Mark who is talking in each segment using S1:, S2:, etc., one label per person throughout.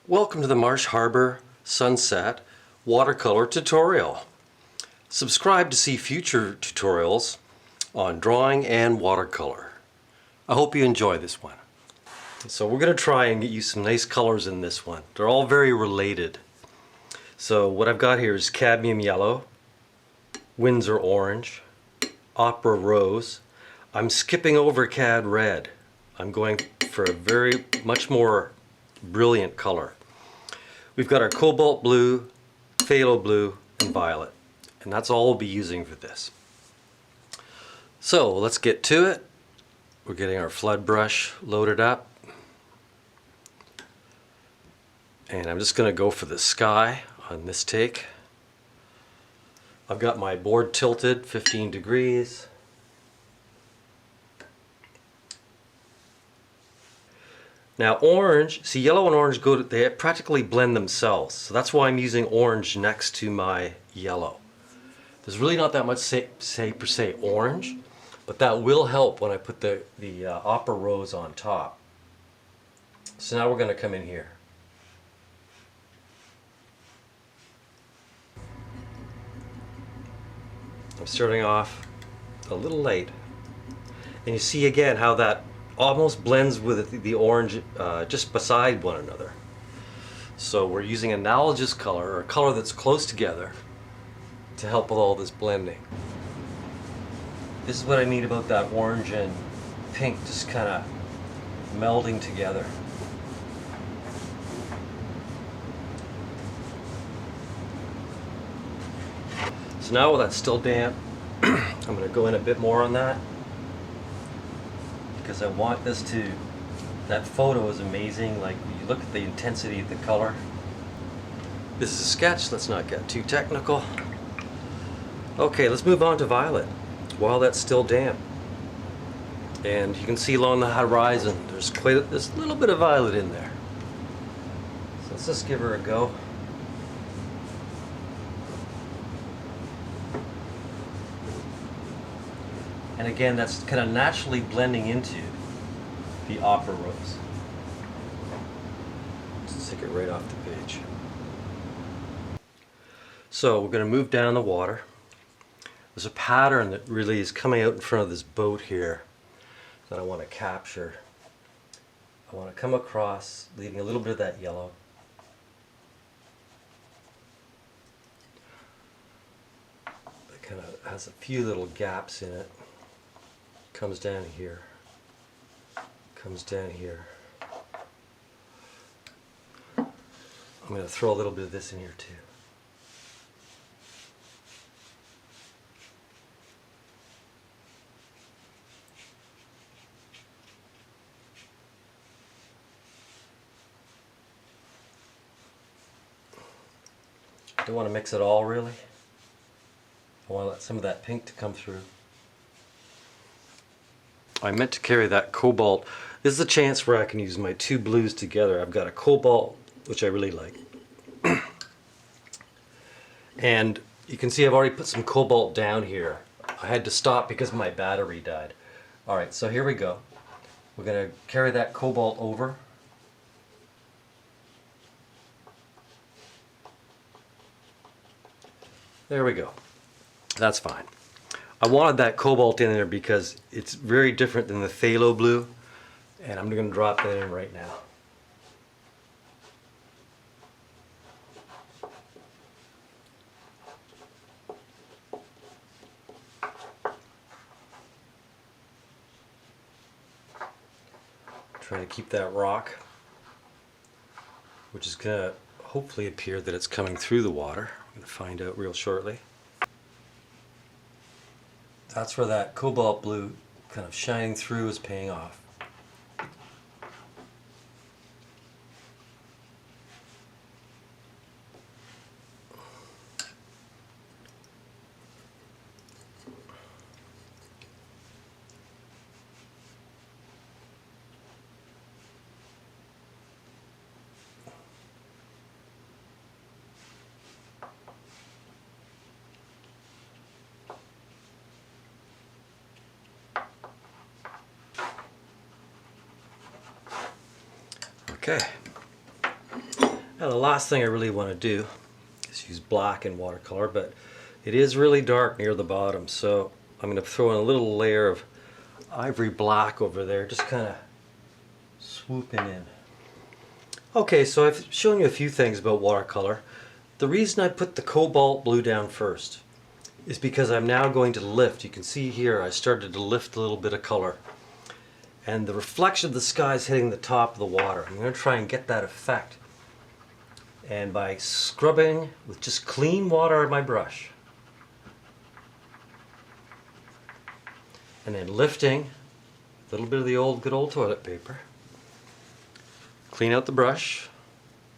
S1: Welcome to the Marsh Harbour Sunset Watercolor tutorial. Subscribe to see future tutorials on drawing and watercolor. I hope you enjoy this one. So we're going to try and get you some nice colors in this one. They're all very related. So what I've got here is cadmium yellow, Windsor orange, opera rose. I'm skipping over cad red. I'm going for a much more brilliant color. We've got our cobalt blue, phthalo blue, and violet. And that's all we'll be using for this. So let's get to it. We're getting our flood brush loaded up. And I'm just going to go for the sky on this take. I've got my board tilted 15 degrees. Now orange, see yellow and orange they practically blend themselves. So that's why I'm using orange next to my yellow. There's really not that much per se orange, but that will help when I put the opera rose on top. So now we're going to come in here. I'm starting off a little light. And you see again how that almost blends with the orange just beside one another. So we're using analogous color, or a color that's close together, to help with all this blending. This is what I mean about that orange and pink just kind of melding together. So now while that's still damp, I'm going to go in a bit more on that, because I want this to, that photo is amazing. Like, you look at the intensity of the color. This is a sketch, let's not get too technical. Okay, let's move on to violet while that's still damp. And you can see along the horizon there's a little bit of violet in there. So let's just give her a go. And again, that's kind of naturally blending into the opera rose. Let's take it right off the page. So we're going to move down the water. There's a pattern that really is coming out in front of this boat here that I want to capture. I want to come across, leaving a little bit of that yellow. It kind of has a few little gaps in it. Comes down here, comes down here. I'm going to throw a little bit of this in here too. Don't want to mix it all really. I want to let some of that pink to come through. I meant to carry that cobalt. This is a chance where I can use my two blues together. I've got a cobalt, which I really like. And you can see I've already put some cobalt down here. I had to stop because my battery died. Alright, so here we go. We're going to carry that cobalt over. There we go. That's fine. I wanted that cobalt in there because it's very different than the phthalo blue, and I'm going to drop that in right now. Trying to keep that rock, which is going to hopefully appear that it's coming through the water. I'm going to find out real shortly. That's where that cobalt blue kind of shining through is paying off. Okay, Now the last thing I really want to do is use black in watercolor, but it is really dark near the bottom, so I'm going to throw in a little layer of ivory black over there, just kind of swooping in. Okay, so I've shown you a few things about watercolor. The reason I put the cobalt blue down first is because I'm now going to lift. You can see here I started to lift a little bit of color. And the reflection of the sky is hitting the top of the water. I'm going to try and get that effect. And by scrubbing with just clean water on my brush, and then lifting a little bit of the good old toilet paper, clean out the brush,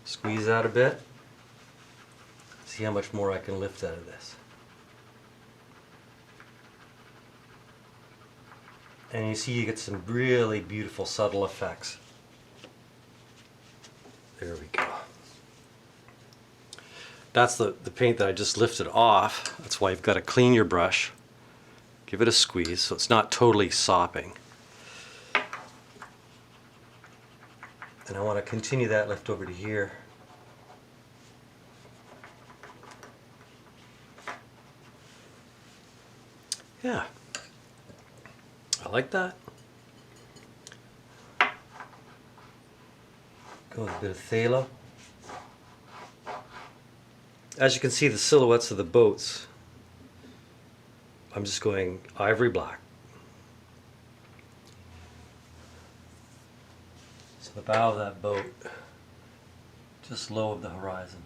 S1: squeeze out a bit, see how much more I can lift out of this. And you see you get some really beautiful subtle effects. There we go. That's the paint that I just lifted off. That's why you've got to clean your brush. Give it a squeeze so it's not totally sopping. And I want to continue that lift over to here. Yeah. I like that. Go with a bit of phthalo. As you can see, the silhouettes of the boats, I'm just going ivory black. So the bow of that boat, just low of the horizon.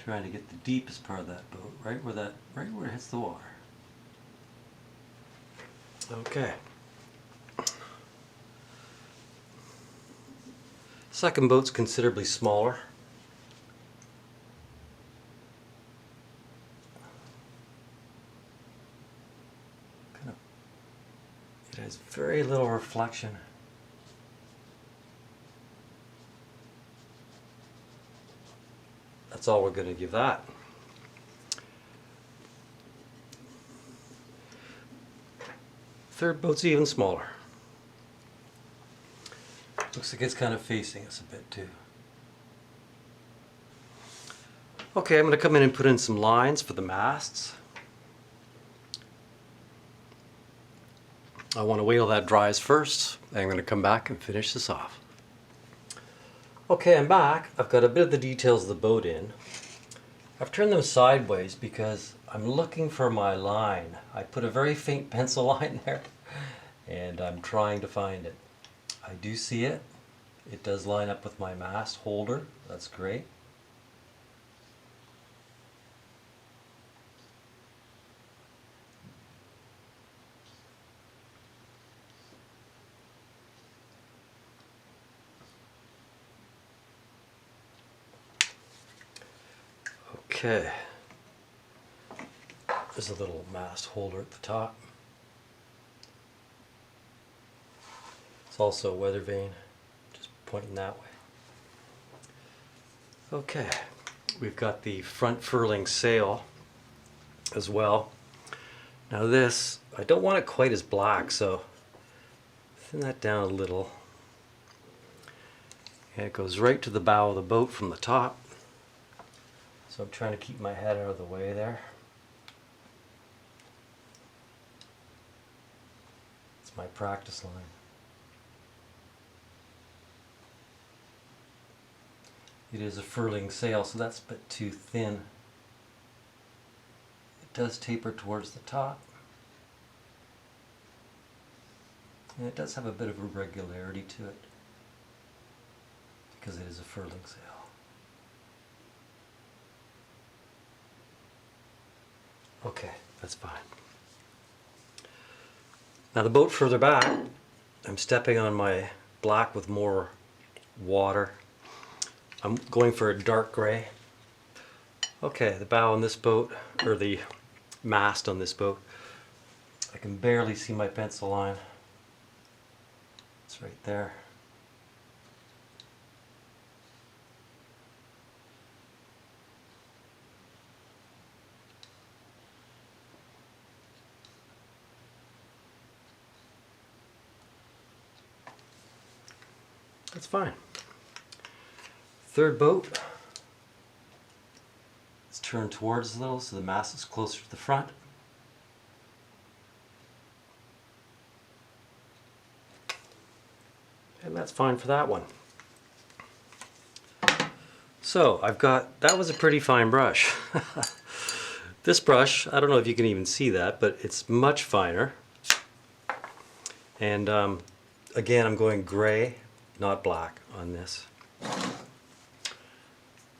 S1: Trying to get the deepest part of that boat, right where it hits the water. Okay. Second boat's considerably smaller. It has very little reflection. That's all we're going to give that. Third boat's even smaller. Looks like it's kind of facing us a bit too. Okay, I'm going to come in and put in some lines for the masts. I want to wait till that dries first. I'm going to come back and finish this off. Okay, I'm back. I've got a bit of the details of the boat in. I've turned them sideways because I'm looking for my line. I put a very faint pencil line there and I'm trying to find it. I do see it. It does line up with my mast holder. That's great. Okay, there's a little mast holder at the top. It's also a weather vane, just pointing that way. Okay, we've got the front furling sail as well. Now this, I don't want it quite as black, so thin that down a little. And it goes right to the bow of the boat from the top. So I'm trying to keep my head out of the way there. It's my practice line. It is a furling sail, so that's a bit too thin. It does taper towards the top. And it does have a bit of irregularity to it because it is a furling sail. Okay, that's fine. Now the boat further back, I'm stepping on my black with more water. I'm going for a dark gray. Okay, the bow on this boat, or the mast on this boat, I can barely see my pencil line. It's right there. That's fine. Third boat. Let's turn towards a little so the mast is closer to the front. And that's fine for that one. So I've got, that was a pretty fine brush. This brush, I don't know if you can even see that, but it's much finer. And again, I'm going gray, not black on this.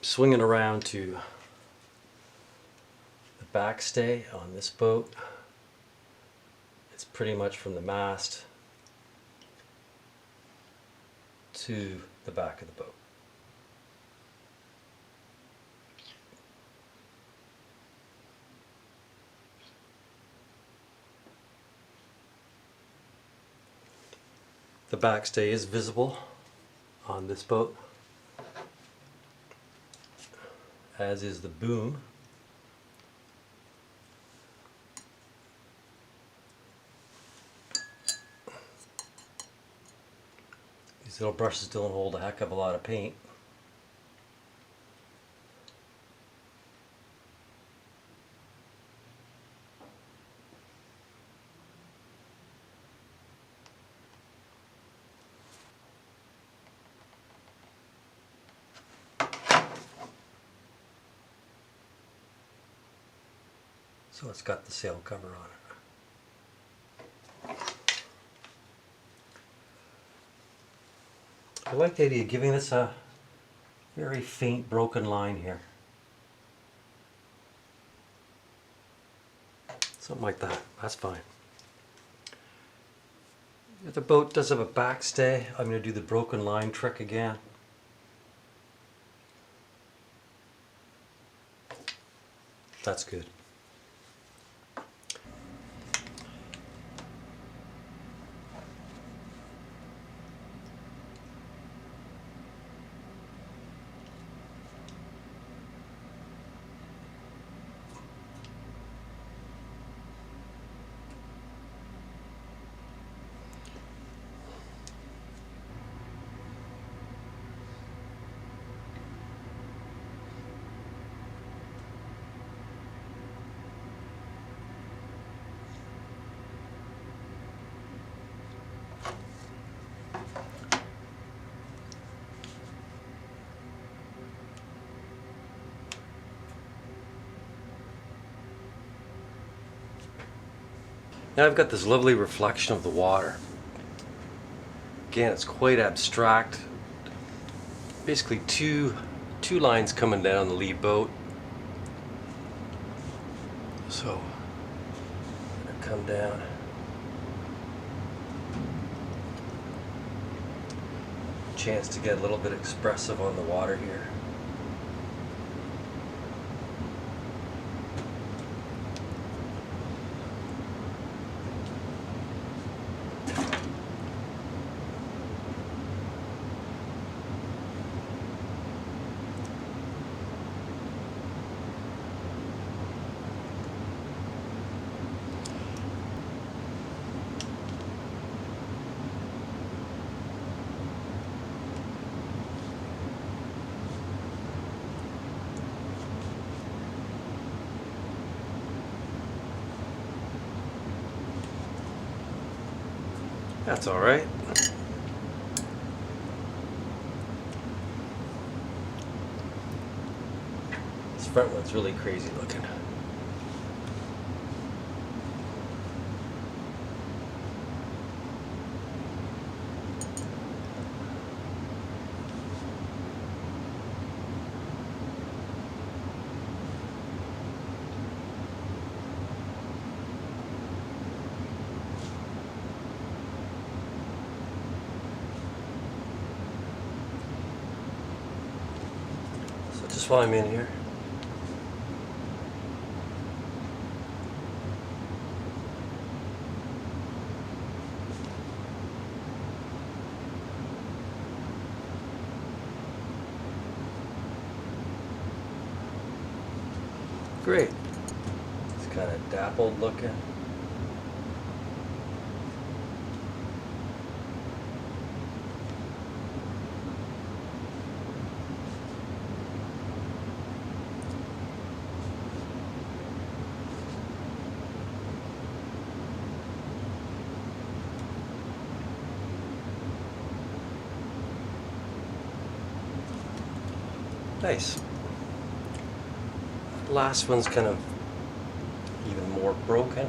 S1: Swinging around to the backstay on this boat. It's pretty much from the mast to the back of the boat. The backstay is visible on this boat, as is the boom. These little brushes don't hold a heck of a lot of paint. So it's got the sail cover on it. I like the idea of giving this a very faint broken line here. Something like that, that's fine. If the boat does have a backstay, I'm going to do the broken line trick again. That's good. Now I've got this lovely reflection of the water. Again, it's quite abstract. Basically two lines coming down the lead boat. So I'm going to come down. Chance to get a little bit expressive on the water here. That's all right. This front one's really crazy looking. Just while I'm in here. Great. It's kind of dappled looking. Nice. Last one's kind of even more broken.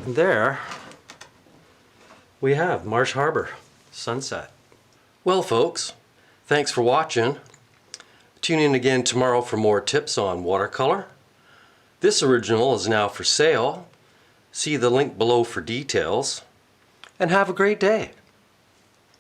S1: And there we have Marsh Harbour sunset. Well folks, thanks for watching. Tune in again tomorrow for more tips on watercolor. This original is now for sale. See the link below for details. And have a great day.